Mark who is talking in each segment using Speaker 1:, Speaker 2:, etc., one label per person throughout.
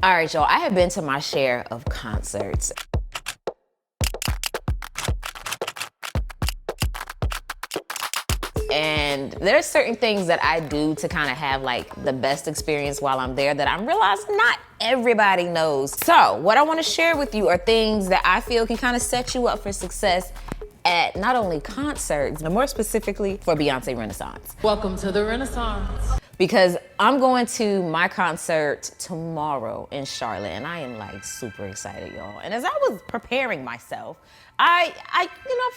Speaker 1: All right, y'all, I have been to my share of concerts. And there's certain things that I do to kind of have like the best experience while I'm there that I'm realizing not everybody knows. So what I want to share with you are things that I feel can kind of set you up for success at not only concerts, but more specifically for Beyonce Renaissance.
Speaker 2: Welcome to the Renaissance.
Speaker 1: Because I'm going to my concert tomorrow in Charlotte, and I am like super excited, y'all. And as I was preparing myself, I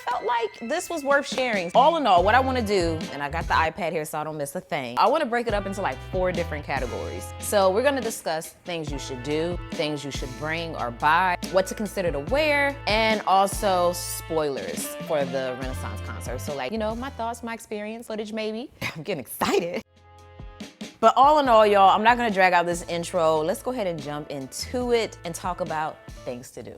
Speaker 1: felt like this was worth sharing. All in all, what I want to do, and I got the iPad here so I don't miss a thing, I want to break it up into like 4 different categories. So we're going to discuss things you should do, things you should bring or buy, what to consider to wear, and also spoilers for the Renaissance concert. So like, my thoughts, my experience, footage maybe. I'm getting excited. But all in all, y'all, I'm not gonna drag out this intro. Let's go ahead and jump into it and talk about things to do.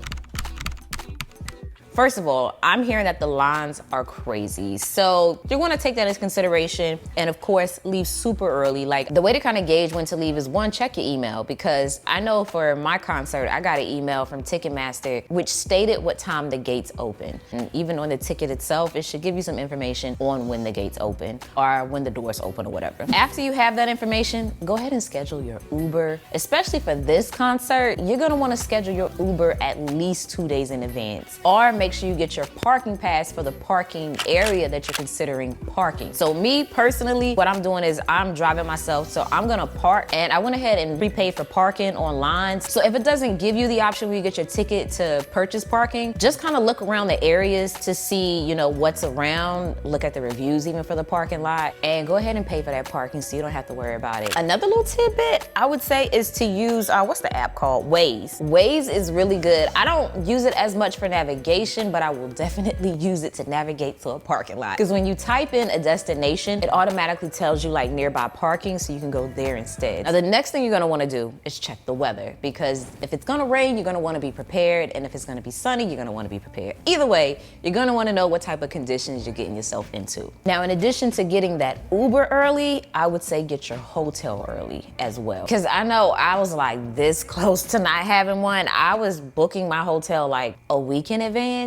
Speaker 1: First of all, I'm hearing that the lines are crazy. So you're gonna take that into consideration and of course, leave super early. Like the way to kind of gauge when to leave is 1, check your email, because I know for my concert, I got an email from Ticketmaster which stated what time the gates open. And even on the ticket itself, it should give you some information on when the gates open or when the doors open or whatever. After you have that information, go ahead and schedule your Uber. Especially for this concert, you're gonna wanna schedule your Uber at least 2 days in advance. Or make sure you get your parking pass for the parking area that you're considering parking. So me personally, what I'm doing is I'm driving myself, so I'm gonna park, and I went ahead and prepaid for parking online. So if it doesn't give you the option where you get your ticket to purchase parking, just kind of look around the areas to see, what's around, look at the reviews even for the parking lot, and go ahead and pay for that parking so you don't have to worry about it. Another little tidbit I would say is to use, what's the app called? Waze. Waze is really good. I don't use it as much for navigation, but I will definitely use it to navigate to a parking lot. Because when you type in a destination, it automatically tells you like nearby parking so you can go there instead. Now the next thing you're gonna wanna do is check the weather, because if it's gonna rain, you're gonna wanna be prepared, and if it's gonna be sunny, you're gonna wanna be prepared. Either way, you're gonna wanna know what type of conditions you're getting yourself into. Now in addition to getting that Uber early, I would say get your hotel early as well. Because I know I was like this close to not having one. I was booking my hotel like a week in advance,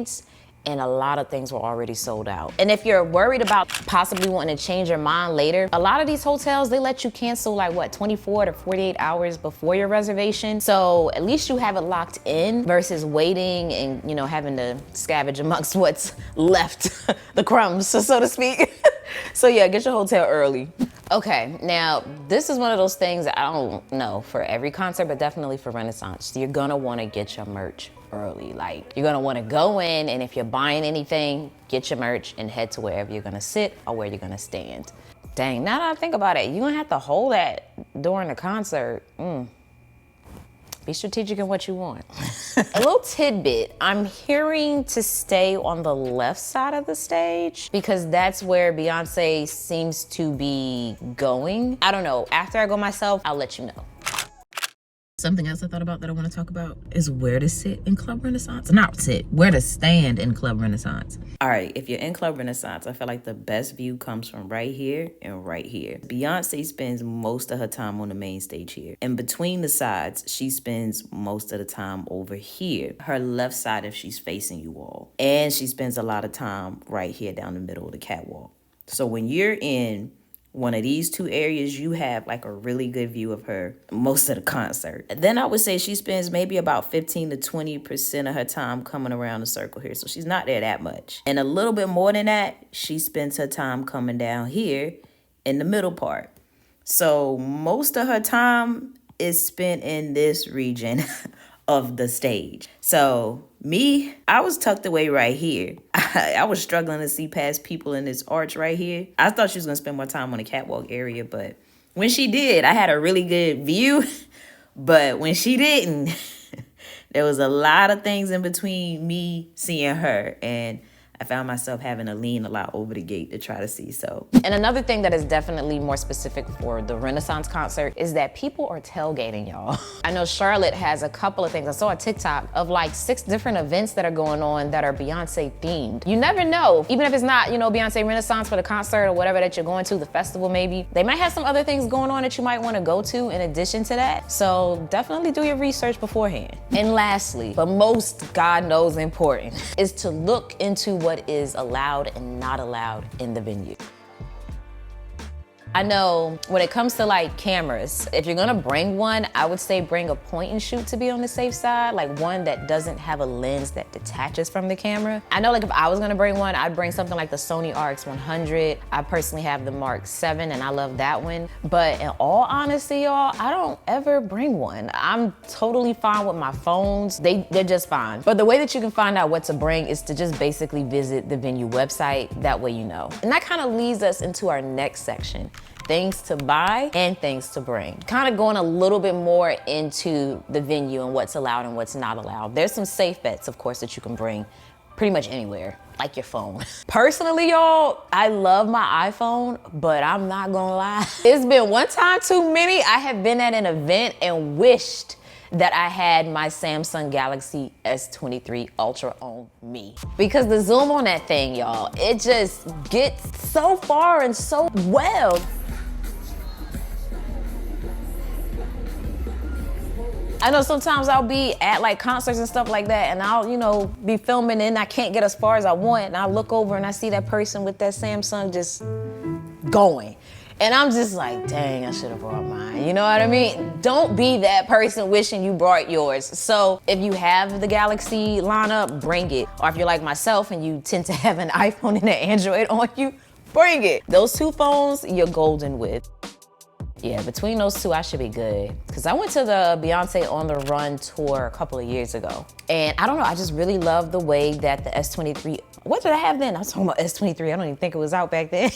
Speaker 1: and a lot of things were already sold out. And if you're worried about possibly wanting to change your mind later, a lot of these hotels, they let you cancel like 24 to 48 hours before your reservation. So at least you have it locked in versus waiting and having to scavenge amongst what's left, the crumbs, so to speak. So yeah, get your hotel early. Okay, now this is one of those things that I don't know for every concert, but definitely for Renaissance. You're gonna wanna get your merch early. Like you're gonna wanna go in, and if you're buying anything, get your merch and head to wherever you're gonna sit or where you're gonna stand. Dang, now that I think about it, you're gonna have to hold that during the concert. Be strategic in what you want. A little tidbit, I'm hearing to stay on the left side of the stage because that's where Beyonce seems to be going. I don't know, after I go myself, I'll let you know. Something else I thought about that I want to talk about is where to sit in Club Renaissance. Not sit, where to stand in Club Renaissance. All right, if you're in Club Renaissance, I feel like the best view comes from right here and right here. Beyonce spends most of her time on the main stage here. And between the sides, she spends most of the time over here. Her left side if she's facing you all. And she spends a lot of time right here down the middle of the catwalk. So when you're in one of these 2 areas, you have like a really good view of her most of the concert. Then I would say she spends maybe about 15 to 20% of her time coming around the circle here. So she's not there that much. And a little bit more than that, she spends her time coming down here in the middle part. So most of her time is spent in this region of the stage. So me, I was tucked away right here. I was struggling to see past people in this arch right here. I thought she was gonna spend more time on the catwalk area, but when she did, I had a really good view. But when she didn't, there was a lot of things in between me seeing her. And
Speaker 3: I found myself having to lean a lot over the gate to try to see, so.
Speaker 1: And another thing that is definitely more specific for the Renaissance concert is that people are tailgating, y'all. I know Charlotte has a couple of things. I saw a TikTok of like 6 different events that are going on that are Beyonce themed. You never know, even if it's not, you know, Beyonce Renaissance for the concert or whatever that you're going to, the festival maybe, they might have some other things going on that you might want to go to in addition to that. So definitely do your research beforehand. And lastly, but most God knows important, is to look into what is allowed and not allowed in the venue. I know when it comes to like cameras, if you're gonna bring one, I would say bring a point and shoot to be on the safe side, like one that doesn't have a lens that detaches from the camera. I know like if I was gonna bring one, I'd bring something like the Sony RX100. I personally have the Mark 7 and I love that one. But in all honesty, y'all, I don't ever bring one. I'm totally fine with my phones. They're just fine. But the way that you can find out what to bring is to just basically visit the venue website. That way you know. And that kind of leads us into our next section. Things to buy and things to bring. Kind of going a little bit more into the venue and what's allowed and what's not allowed. There's some safe bets, of course, that you can bring pretty much anywhere, like your phone. Personally, y'all, I love my iPhone, but I'm not gonna lie. It's been one time too many. I have been at an event and wished that I had my Samsung Galaxy S23 Ultra on me. Because the zoom on that thing, y'all, it just gets so far and so well. I know sometimes I'll be at like concerts and stuff like that and I'll, you know, be filming and I can't get as far as I want and I look over and I see that person with that Samsung just going. And I'm just like, dang, I should have brought mine. You know what I mean? Don't be that person wishing you brought yours. So if you have the Galaxy lineup, bring it. Or if you're like myself and you tend to have an iPhone and an Android on you, bring it. Those 2 phones, you're golden with. Yeah, between those 2, I should be good. Cause I went to the Beyonce On The Run tour a couple of years ago. And I don't know, I just really love the way that the S23, what did I have then? I was talking about S23, I don't even think it was out back then.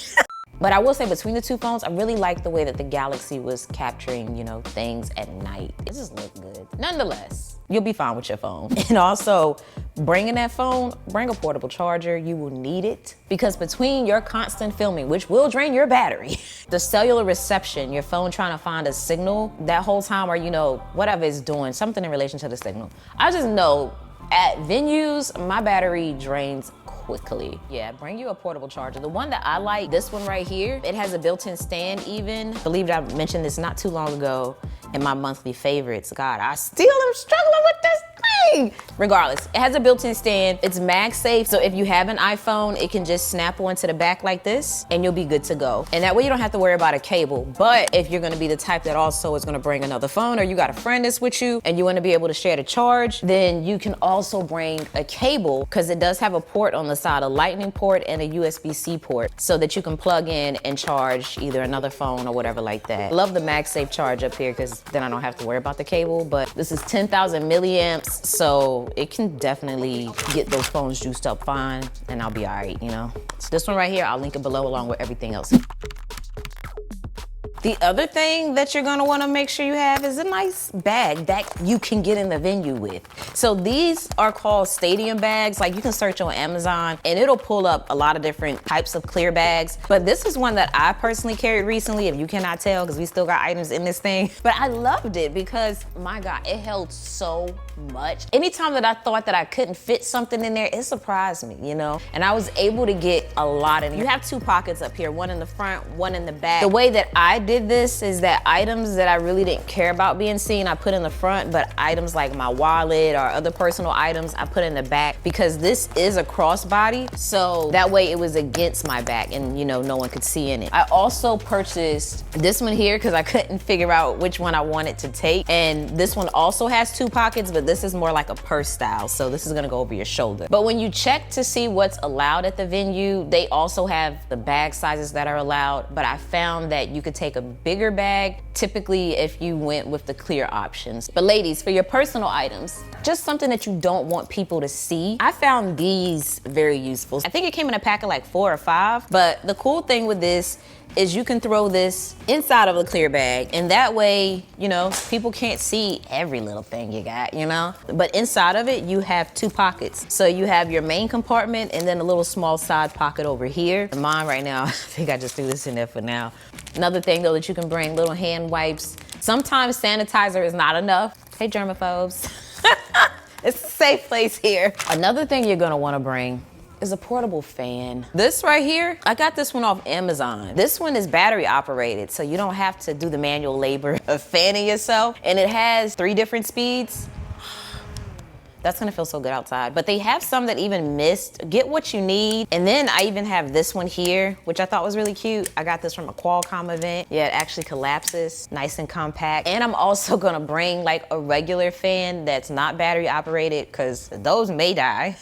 Speaker 1: But I will say between the 2 phones, I really like the way that the Galaxy was capturing, you know, things at night. It just looked good. Nonetheless, you'll be fine with your phone. And also, bringing that phone, bring a portable charger. You will need it because between your constant filming, which will drain your battery, the cellular reception, your phone trying to find a signal that whole time or, you know, whatever it's doing, something in relation to the signal. I just know at venues, my battery drains quickly. Yeah, bring you a portable charger. The one that I like, this one right here, it has a built-in stand even. I believe I mentioned this not too long ago in my monthly favorites. God, I still am struggling with this thing. Regardless, it has a built-in stand. It's MagSafe, so if you have an iPhone, it can just snap onto the back like this and you'll be good to go. And that way you don't have to worry about a cable. But if you're gonna be the type that also is gonna bring another phone or you got a friend that's with you and you wanna be able to share the charge, then you can also bring a cable because it does have a port on the side, a lightning port and a USB-C port so that you can plug in and charge either another phone or whatever like that. I love the MagSafe charge up here because then I don't have to worry about the cable, but this is 10,000 milliamps, so it can definitely get those phones juiced up fine and I'll be all right, you know? So this one right here, I'll link it below along with everything else. The other thing that you're gonna wanna make sure you have is a nice bag that you can get in the venue with. So these are called stadium bags. Like you can search on Amazon and it'll pull up a lot of different types of clear bags. But this is one that I personally carried recently, if you cannot tell, because we still got items in this thing. But I loved it because, my God, it held so much. Anytime that I thought that I couldn't fit something in there, it surprised me, you know? And I was able to get a lot in. You have 2 pockets up here, one in the front, one in the back. The way that I did this is that items that I really didn't care about being seen, I put in the front, but items like my wallet or other personal items, I put in the back because this is a crossbody. So that way it was against my back and, you know, no one could see in it. I also purchased this one here because I couldn't figure out which one I wanted to take. And this one also has 2 pockets, but this is more like a purse style. So this is gonna go over your shoulder. But when you check to see what's allowed at the venue, they also have the bag sizes that are allowed. But I found that you could take a bigger bag, typically if you went with the clear options. But ladies, for your personal items, just something that you don't want people to see, I found these very useful. I think it came in a pack of like 4 or 5, but the cool thing with this is you can throw this inside of a clear bag, and that way, you know, people can't see every little thing you got, you know? But inside of it, you have 2 pockets. So you have your main compartment and then a little small side pocket over here. Mine right now, I think I just threw this in there for now. Another thing though that you can bring, little hand wipes. Sometimes sanitizer is not enough. Hey, germaphobes. It's a safe place here. Another thing you're gonna wanna bring is a portable fan. This right here, I got this one off Amazon. This one is battery operated, so you don't have to do the manual labor of fanning yourself. And it has 3 different speeds. That's gonna feel so good outside. But they have some that even mist. Get what you need. And then I even have this one here, which I thought was really cute. I got this from a Qualcomm event. Yeah, it actually collapses, nice and compact. And I'm also gonna bring like a regular fan that's not battery operated, because those may die.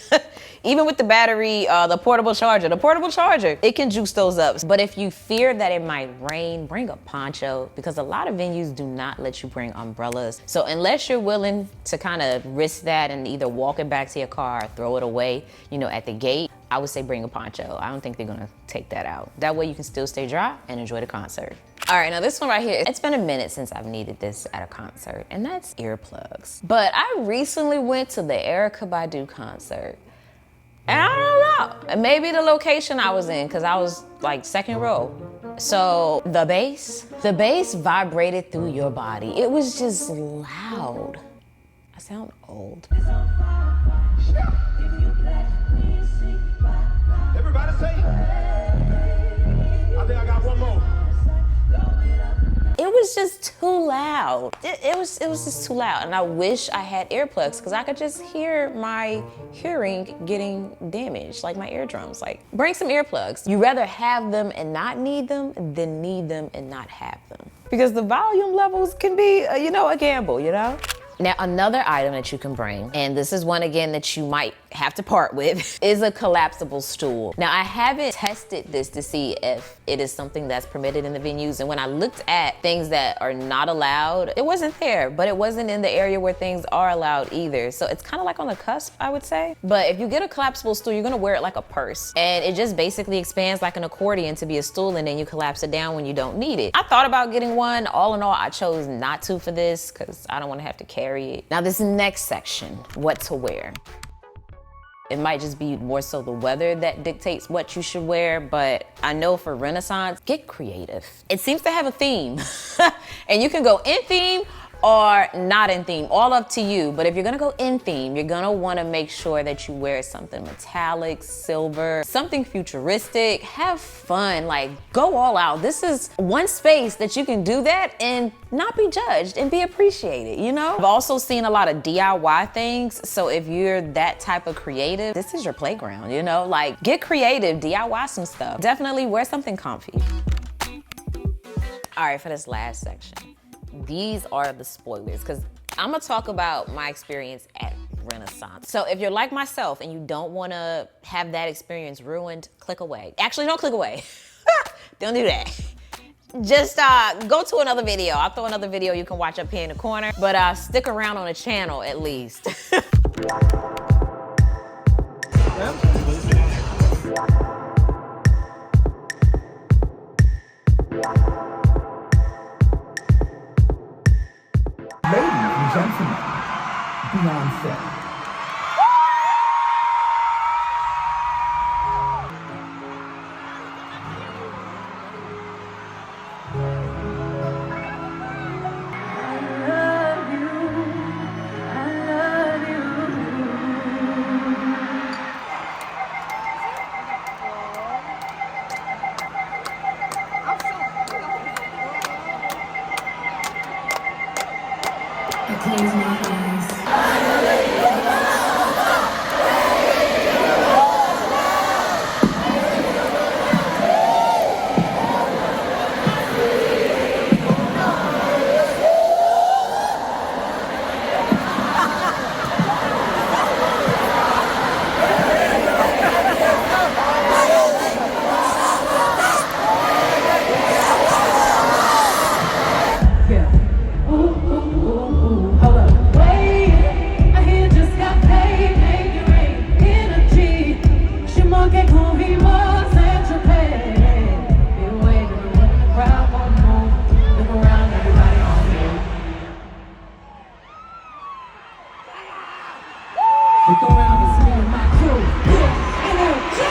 Speaker 1: Even with the battery, the portable charger, it can juice those up. But if you fear that it might rain, bring a poncho, because a lot of venues do not let you bring umbrellas. So unless you're willing to kind of risk that and either walk it back to your car or throw it away, you know, at the gate, I would say bring a poncho. I don't think they're gonna take that out. That way you can still stay dry and enjoy the concert. All right, now this one right here, it's been a minute since I've needed this at a concert, and that's earplugs. But I recently went to the Erykah Badu concert. And I don't know, maybe the location I was in, because I was like 2nd row. So the bass vibrated through your body. It was just loud. I sound old.
Speaker 4: Everybody say, I think I got one more.
Speaker 1: It was just too loud. It was just too loud. And I wish I had earplugs, because I could just hear my hearing getting damaged, like my eardrums. Like, bring some earplugs. You'd rather have them and not need them than need them and not have them. Because the volume levels can be, you know, a gamble, you know? Now, another item that you can bring, and this is one again that you might have to part with, is a collapsible stool. Now, I haven't tested this to see if it is something that's permitted in the venues, and when I looked at things that are not allowed, it wasn't there, but it wasn't in the area where things are allowed either. So it's kind of like on the cusp, I would say. But if you get a collapsible stool, you're gonna wear it like a purse, and it just basically expands like an accordion to be a stool, and then you collapse it down when you don't need it. I thought about getting one. All in all, I chose not to for this, because I don't want to have to carry it. Now this next section, what to wear. It might just be more so the weather that dictates what you should wear, but I know for Renaissance, get creative. It seems to have a theme, and you can go in theme or not in theme, all up to you. But if you're gonna go in theme, you're gonna wanna make sure that you wear something metallic, silver, something futuristic. Have fun, like go all out. This is one space that you can do that and not be judged and be appreciated, you know? I've also seen a lot of DIY things, so if you're that type of creative, this is your playground, you know? Like, get creative, DIY some stuff. Definitely wear something comfy. All right, for this last section, these are the spoilers, because I'm gonna talk about my experience at Renaissance. So if you're like myself and you don't wanna have that experience ruined, click away. Actually, don't click away. Don't do that. Just go to another video. I'll throw another video you can watch up here in the corner, but stick around on the channel at least.
Speaker 5: Ladies and gentlemen, Beyonce.
Speaker 6: Close my eyes.
Speaker 2: Look around, it's me and my crew. Yeah, energy.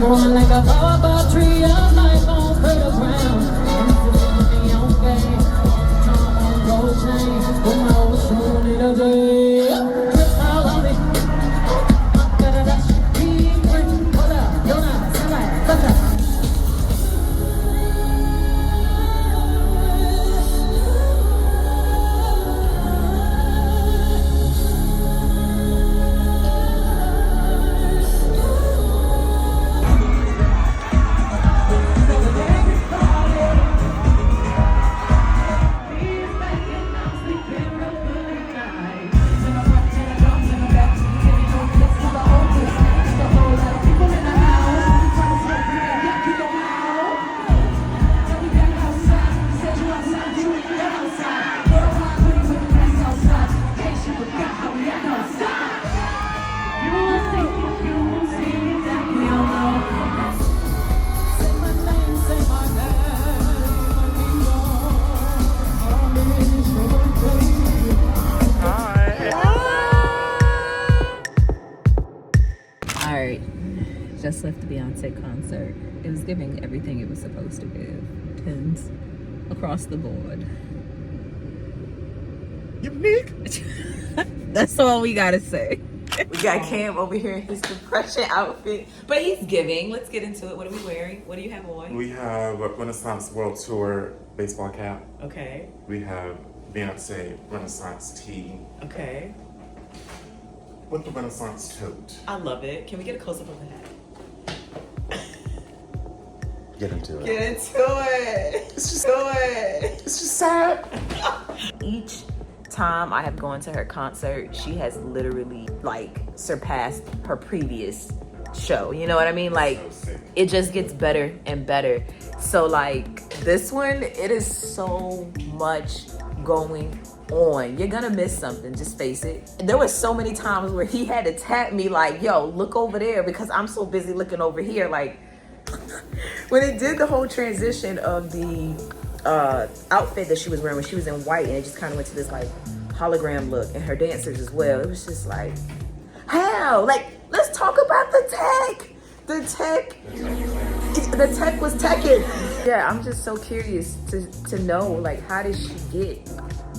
Speaker 2: Growing like a power tree of life on fertile ground. I'm sitting on the game. Time on gold chain. Put my own soul in a day. Trip all on me. Keep bringing. Hold up. Don't I? Somebody. Sometimes.
Speaker 3: Alright, just left the Beyonce concert. It was giving everything it was supposed to give. 10s across the board.
Speaker 4: Unique.
Speaker 3: That's all we gotta say. We got Cam over here in his depression outfit, but he's giving. Let's get into it. What are we wearing? What do you have on?
Speaker 6: We have a Renaissance World Tour baseball cap.
Speaker 3: Okay,
Speaker 6: We have Beyonce Renaissance tee
Speaker 3: okay.
Speaker 6: with the Renaissance tote.
Speaker 3: I love it. Can we get a close-up of the hat?
Speaker 6: Get into it.
Speaker 3: Get into it.
Speaker 6: It's just,
Speaker 3: Do it.
Speaker 6: it's just sad.
Speaker 3: Each time I have gone to her concert, she has literally like surpassed her previous show. You know what I mean? Like
Speaker 6: So sick.
Speaker 3: it just gets better and better. So like this one, it is so much going on. You're gonna miss something, just face it. There were so many times where he had to tap me like, yo, look over there, because I'm so busy looking over here. Like when it did the whole transition of the outfit that she was wearing when she was in white, and it just kind of went to this like hologram look, and her dancers as well, it was just like, how? Like, let's talk about the tech. The tech was teching. Yeah, I'm just so curious to know, like, how did she get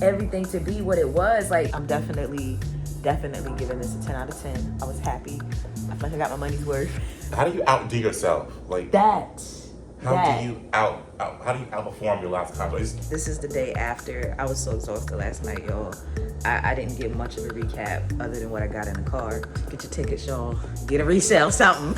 Speaker 3: everything to be what it was? Like, I'm definitely giving this a 10 out of 10. I was happy. I feel like I got my money's worth.
Speaker 6: How do you outdo yourself? Like,
Speaker 3: How
Speaker 6: do you outperform your last concert?
Speaker 3: This is the day after. I was so exhausted last night, y'all. I didn't get much of a recap other than what I got in the car. Get your tickets, y'all. Get a resale, something.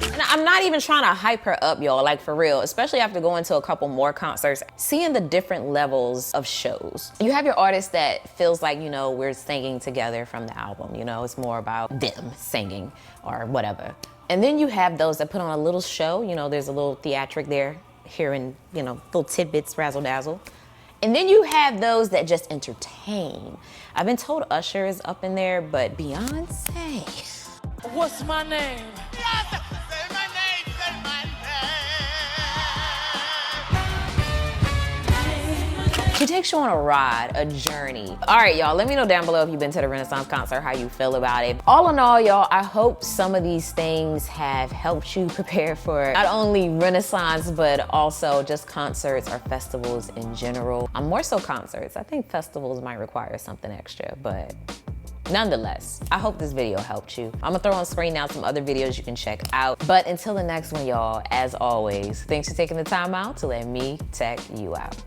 Speaker 1: And I'm not even trying to hype her up, y'all, like for real, especially after going to a couple more concerts, seeing the different levels of shows. You have your artist that feels like, you know, we're singing together from the album, you know, it's more about them singing or whatever. And then you have those that put on a little show, you know, there's a little theatric there, hearing, you know, little tidbits, razzle dazzle. And then you have those that just entertain. I've been told Usher is up in there, but Beyonce.
Speaker 2: What's my name?
Speaker 1: She takes you on a ride, a journey. All right, y'all, let me know down below if you've been to the Renaissance concert, how you feel about it. All in all, y'all, I hope some of these things have helped you prepare for not only Renaissance, but also just concerts or festivals in general. More so concerts. I think festivals might require something extra, but nonetheless, I hope this video helped you. I'm gonna throw on screen now some other videos you can check out. But until the next one, y'all, as always, thanks for taking the time out to let me tech you out.